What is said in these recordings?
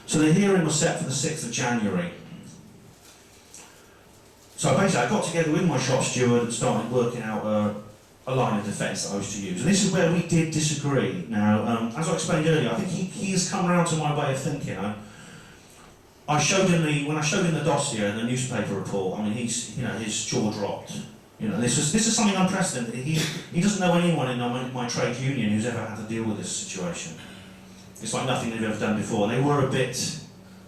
So the hearing was set for the 6th of January. So basically I got together with my shop steward and started working out a line of defence that I was to use. And this is where we did disagree. Now, as I explained earlier, I think he has come around to my way of thinking. I showed him when I showed him the dossier and the newspaper report, I mean, his jaw dropped. This is something unprecedented. He doesn't know anyone in my trade union who's ever had to deal with this situation. It's like nothing they've ever done before. They were a bit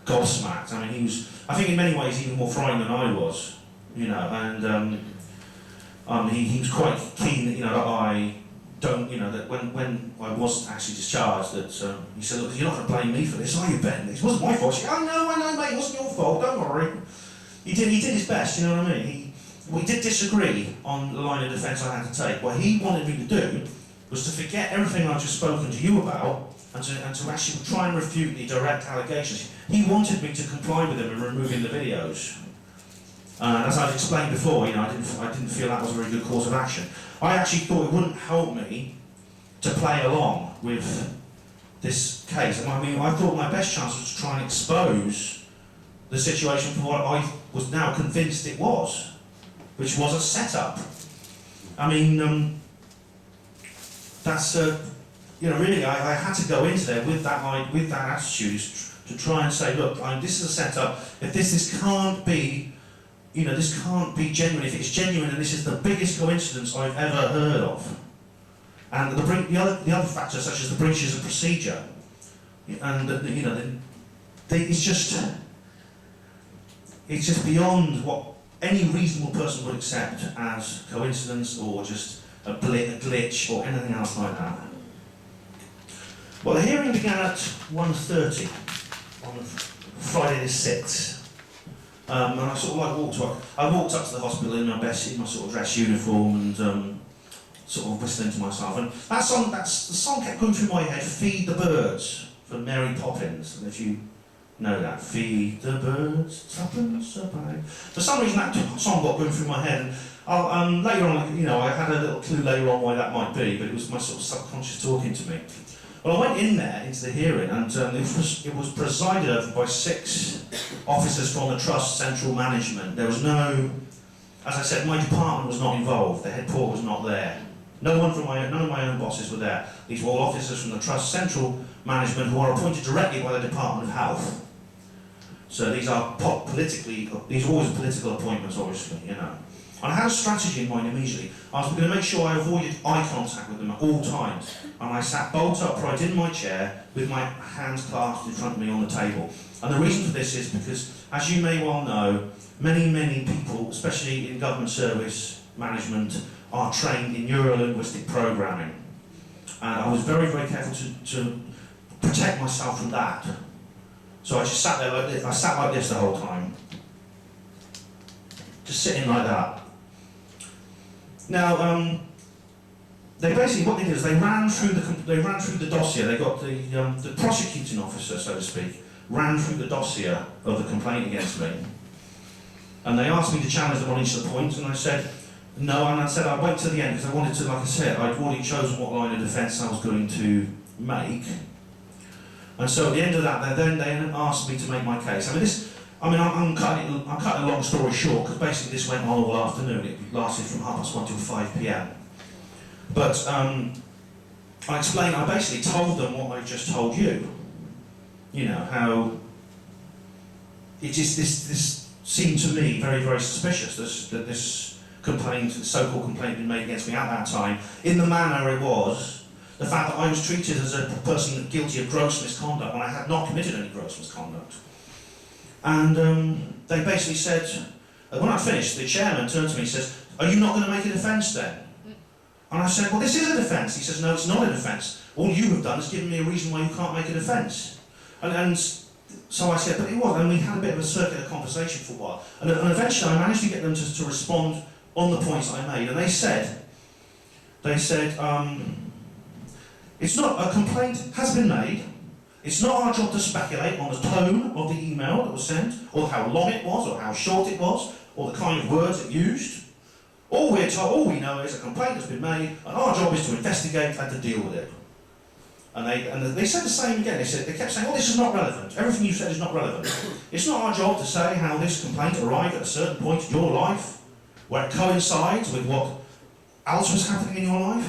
gobsmacked. I mean, I think in many ways, even more frightened than I was. And he was quite keen that, that I don't, that when I was actually discharged, that he said, look, you're not going to blame me for this, are you, Ben? It wasn't my fault. She said, oh no, I know, mate, it wasn't your fault, don't worry. He did his best, you know what I mean? We did disagree on the line of defence I had to take. What he wanted me to do was to forget everything I've just spoken to you about and to actually try and refute the direct allegations. He wanted me to comply with him in removing the videos. As I've explained before, I didn't feel that was a very good course of action. I actually thought it wouldn't help me to play along with this case. I mean, I thought my best chance was to try and expose the situation for what I was now convinced it was, which was a setup. I mean, that's really I had to go into there with that attitude to try and say, look, this is a setup. If this can't be. This can't be genuine. If it's genuine, and this is the biggest coincidence I've ever heard of. And the other factors, such as the breaches of procedure, and it's just beyond what any reasonable person would accept as coincidence or just a glitch or anything else like that. Well, the hearing began at 1:30 on Friday the 6th. And I sort of walked up to the hospital in my sort of dress uniform and sort of whistling to myself. And the song kept going through my head, Feed the Birds, from Mary Poppins, if you know that. Feed the birds, tuppence a bag. For some reason that song got going through my head. And later on, I had a little clue later on why that might be, but it was my sort of subconscious talking to me. Well, I went in there into the hearing, and it was presided over by 6 officers from the Trust Central Management. There was no, as I said, my department was not involved. The head porter was not there. None of my own bosses were there. These were all officers from the Trust Central Management who are appointed directly by the Department of Health. So these are always political appointments, obviously, And I had a strategy in mind immediately. I was going to make sure I avoided eye contact with them at all times. And I sat bolt upright in my chair with my hands clasped in front of me on the table. And the reason for this is because, as you may well know, many people, especially in government service management, are trained in neuro-linguistic programming. And I was very, very careful to protect myself from that. So I just sat there like this. I sat like this the whole time. Just sitting like that. Now, they basically, what they did is they ran through the dossier. They got the prosecuting officer, so to speak, ran through the dossier of the complaint against me. And they asked me to challenge them on each of the points, and I said no, and I said I'd wait till the end, because I wanted to, like I said, I'd already chosen what line of defence I was going to make. And so at the end of that, they asked me to make my case. I'm cutting a long story short, because basically this went on all afternoon. It lasted from 1:30 till 5 p.m. But I basically told them what I just told you. How it just, this seemed to me very, very suspicious, that this so-called complaint had been made against me at that time, in the manner it was, the fact that I was treated as a person guilty of gross misconduct when I had not committed any gross misconduct. And they basically said, when I finished, the chairman turned to me and says, are you not going to make a defence then? And I said, well, this is a defence. He says, no, it's not a defence. All you have done is given me a reason why you can't make a defence. And so I said, but it was, and we had a bit of a circular conversation for a while. And eventually I managed to get them to respond on the points I made. And they said, it's not, a complaint has been made. It's not our job to speculate on the tone of the email that was sent, or how long it was, or how short it was, or the kind of words it used. All we know is a complaint has been made, and our job is to investigate and to deal with it. And they said the same again. They kept saying, "Oh, this is not relevant. Everything you said is not relevant. It's not our job to say how this complaint arrived at a certain point in your life, where it coincides with what else was happening in your life.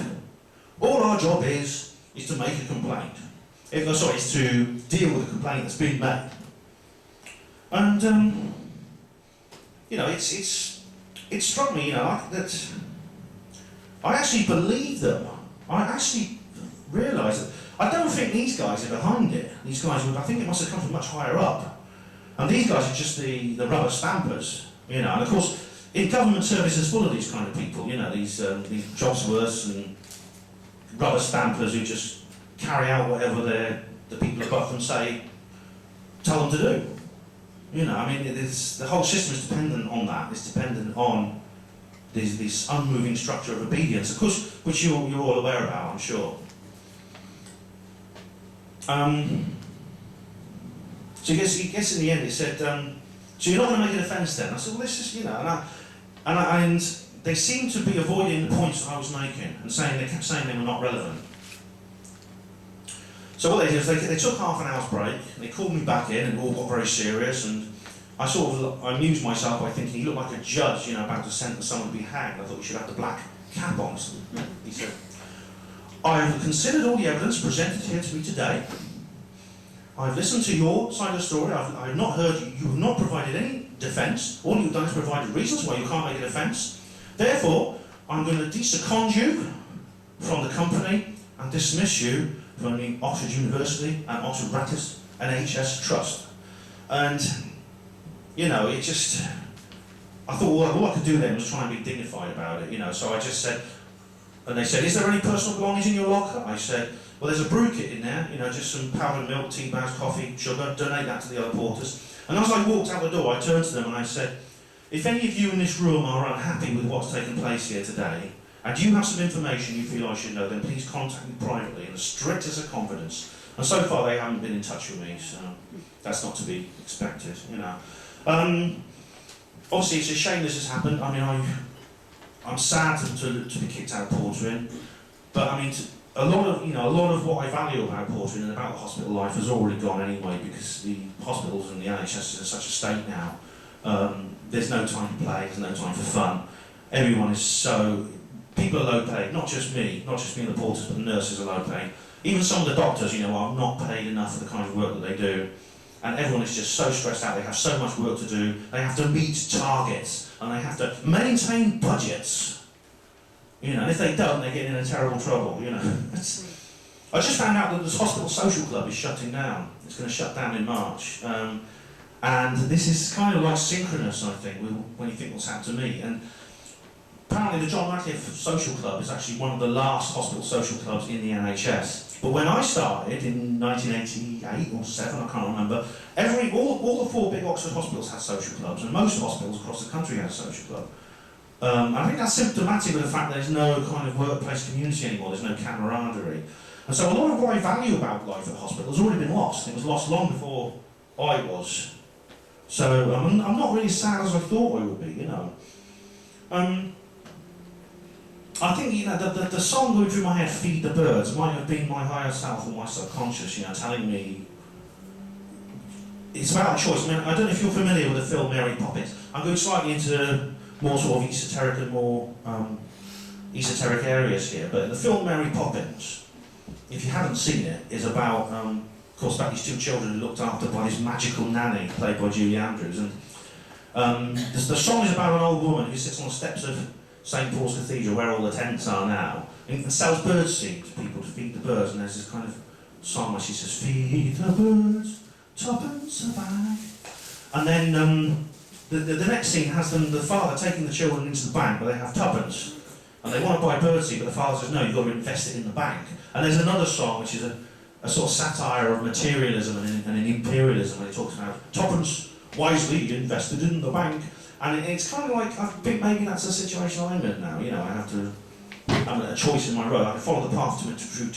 All our job is to make a complaint. It's to deal with a complaint that's been made." And it struck me, that I actually believe them. I actually realised that. I don't think these guys are behind it. These guys I think it must have come from much higher up. And these guys are just the rubber stampers, And of course, in government services full of these kind of people, these jobs worths and rubber stampers who just carry out whatever the people above them tell them to do. The whole system is dependent on that. It's dependent on this unmoving structure of obedience, of course, which you're all aware about, I'm sure. So he gets in the end, he said, "So you're not going to make a defence then?" I said, "Well, this is, and they seemed to be avoiding the points that I was making and they kept saying they were not relevant. So what they did is they took half an hour's break, and they called me back in, and it all got very serious, and I amused myself by thinking he looked like a judge, about to sentence someone to be hanged. I thought he should have the black cap on. So he said, "I have considered all the evidence presented here to me today. I've listened to your side of the story. I have not heard you. You have not provided any defence. All you've done is provided reasons why you can't make a defence. Therefore, I'm going to desecond you from the company and dismiss you from the Oxford University and Oxford Rattus NHS Trust." And, I thought, well, all I could do then was try and be dignified about it, So I just said, and they said, "Is there any personal belongings in your locker?" I said, "Well, there's a brew kit in there, just some powdered milk, tea bags, coffee, sugar, donate that to the other porters." And as I walked out the door, I turned to them and I said, "If any of you in this room are unhappy with what's taken place here today, and you have some information you feel I should know, then please contact me privately in the strictest of confidence." And so far they haven't been in touch with me, so that's not to be expected, Obviously it's a shame this has happened. I'm sad to be kicked out of portering, but a lot of what I value about portering and about the hospital life has already gone anyway, because the hospitals and the NHS is in such a state now. There's no time to play, there's no time for fun. Everyone is people are low paid, not just me and the porters, but the nurses are low paid. Even some of the doctors, are not paid enough for the kind of work that they do. And everyone is just so stressed out, they have so much work to do, they have to meet targets, and they have to maintain budgets. And if they don't, they get in terrible trouble, I just found out that this hospital social club is shutting down. It's going to shut down in March. And this is kind of like synchronous, I think, when you think what's happened to me. And apparently the John Radcliffe Social Club is actually one of the last hospital social clubs in the NHS. But when I started in 1988 or 7, I can't remember, all the 4 big Oxford hospitals had social clubs, and most hospitals across the country had a social club. I think that's symptomatic of the fact that there's no kind of workplace community anymore, there's no camaraderie. And so a lot of what I value about life at the hospital has already been lost. It was lost long before I was. So I'm not really as sad as I thought I would be, I think, the song going through my head, "Feed the Birds," might have been my higher self or my subconscious, telling me it's about a choice. I don't know if you're familiar with the film Mary Poppins. I'm going slightly into more sort of esoteric and more esoteric areas here, but the film Mary Poppins, if you haven't seen it, is about, of course, about these 2 children looked after by this magical nanny played by Julie Andrews. And the song is about an old woman who sits on the steps of St Paul's Cathedral, where all the tents are now, and sells birdseed to people to feed the birds. And there's this kind of song where she says, "Feed the birds, tuppence a bag." And then the next scene has the father taking the children into the bank where they have tuppence, and they want to buy birdseed, but the father says, "No, you've got to invest it in the bank." And there's another song which is a sort of satire of materialism and imperialism, where he talks about tuppence wisely invested in the bank. And it's kind of like, I think maybe that's the situation I'm in now. I have a choice in my road. I can follow the path to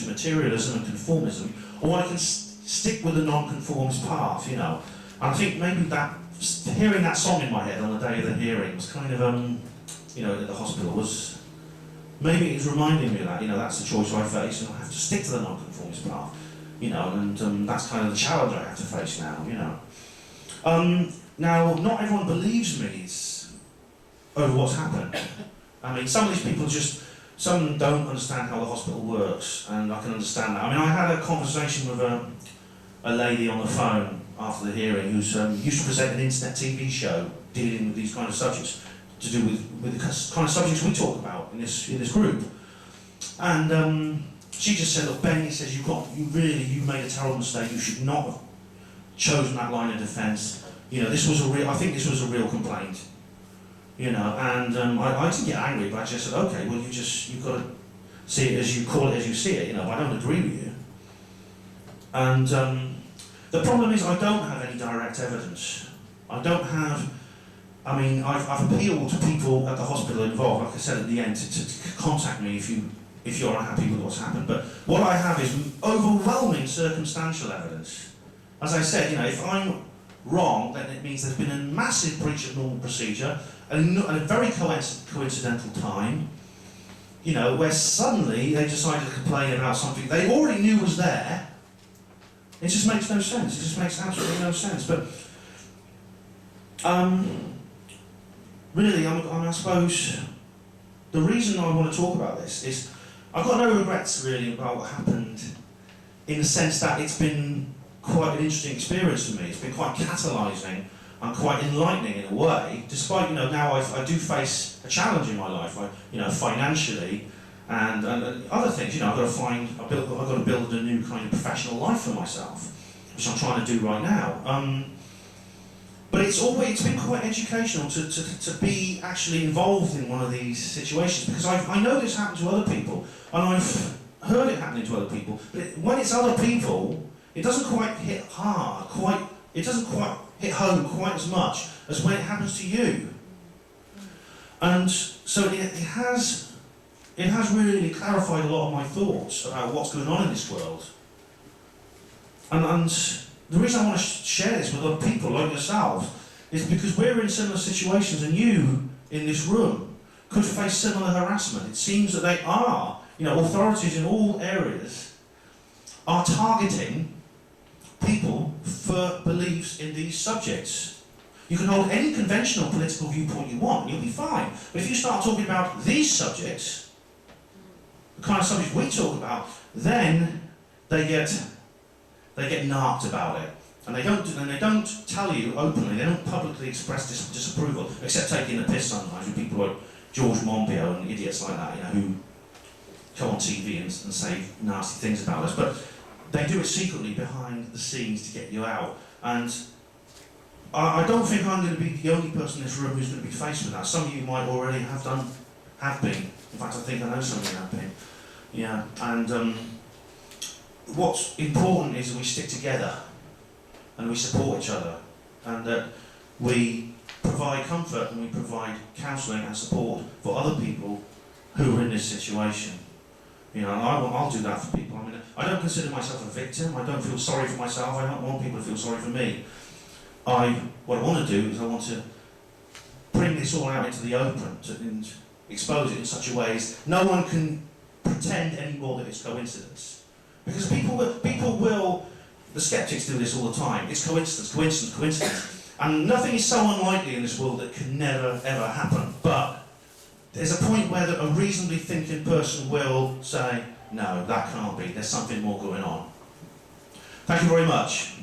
materialism and conformism, or I can stick with the non-conformist path, And I think maybe hearing that song in my head on the day of the hearing was kind of, at the hospital maybe it's reminding me of that, that's the choice I face, and I have to stick to the non-conformist path. you know, and that's kind of the challenge I have to face now, you know. Now, not everyone believes me over what's happened. I mean, some of these people some don't understand how the hospital works, and I can understand that. I mean, I had a conversation with a lady on the phone after the hearing who's used to present an internet TV show dealing with these kind of subjects, to do with the kind of subjects we talk about in this group. And she just said, look, Benny, says you made a terrible mistake. You should not have chosen that line of defence. You know, I think this was a real complaint. You know, and I didn't get angry, but I just said, okay, well, you've got to see it as you call it, as you see it. You know, I don't agree with you. And the problem is I don't have any direct evidence. I mean, I've appealed to people at the hospital involved, like I said at the end, to contact me if you're unhappy with what's happened. But what I have is overwhelming circumstantial evidence. As I said, you know, if I'm wrong, then it means there's been a massive breach of normal procedure and a very coincidental time, you know, where suddenly they decided to complain about something they already knew was there. It just makes no sense. It just makes absolutely no sense. But really, I suppose the reason I want to talk about this is I've got no regrets really about what happened, in the sense that it's been quite an interesting experience for me. It's been quite catalysing and quite enlightening in a way, despite, you know, now I do face a challenge in my life, you know, financially and other things. You know, I've got to build a new kind of professional life for myself, which I'm trying to do right now. But it's been quite educational to be actually involved in one of these situations, because I know this happened to other people, and I've heard it happening to other people, but when it's other people, it doesn't quite hit hard, it doesn't quite hit home quite as much as when it happens to you. And so it has really clarified a lot of my thoughts about what's going on in this world. And the reason I want to share this with other people like yourselves is because we're in similar situations, and you in this room could face similar harassment. It seems that they are, you know, authorities in all areas are targeting people for beliefs in these subjects. You can hold any conventional political viewpoint you want, and you'll be fine. But if you start talking about these subjects, the kind of subjects we talk about, then they get narked about it. And they don't tell you openly, they don't publicly express disapproval, except taking the piss sometimes with people like George Monbiot and idiots like that, you know, who come on TV and say nasty things about us. But they do it secretly behind the scenes to get you out. And I don't think I'm going to be the only person in this room who's going to be faced with that. Some of you might already have been. In fact, I think I know some of you have been. Yeah, and what's important is that we stick together and we support each other, and that we provide comfort and we provide counselling and support for other people who are in this situation. You know, and I'll do that for people. I mean, I don't consider myself a victim. I don't feel sorry for myself. I don't want people to feel sorry for me. What I want to do is I want to bring this all out into the open and expose it in such a way as no one can pretend anymore that it's coincidence. Because people will, the skeptics do this all the time. It's coincidence. And nothing is so unlikely in this world that can never, ever happen. But there's a point where a reasonably thinking person will say, no, that can't be. There's something more going on. Thank you very much.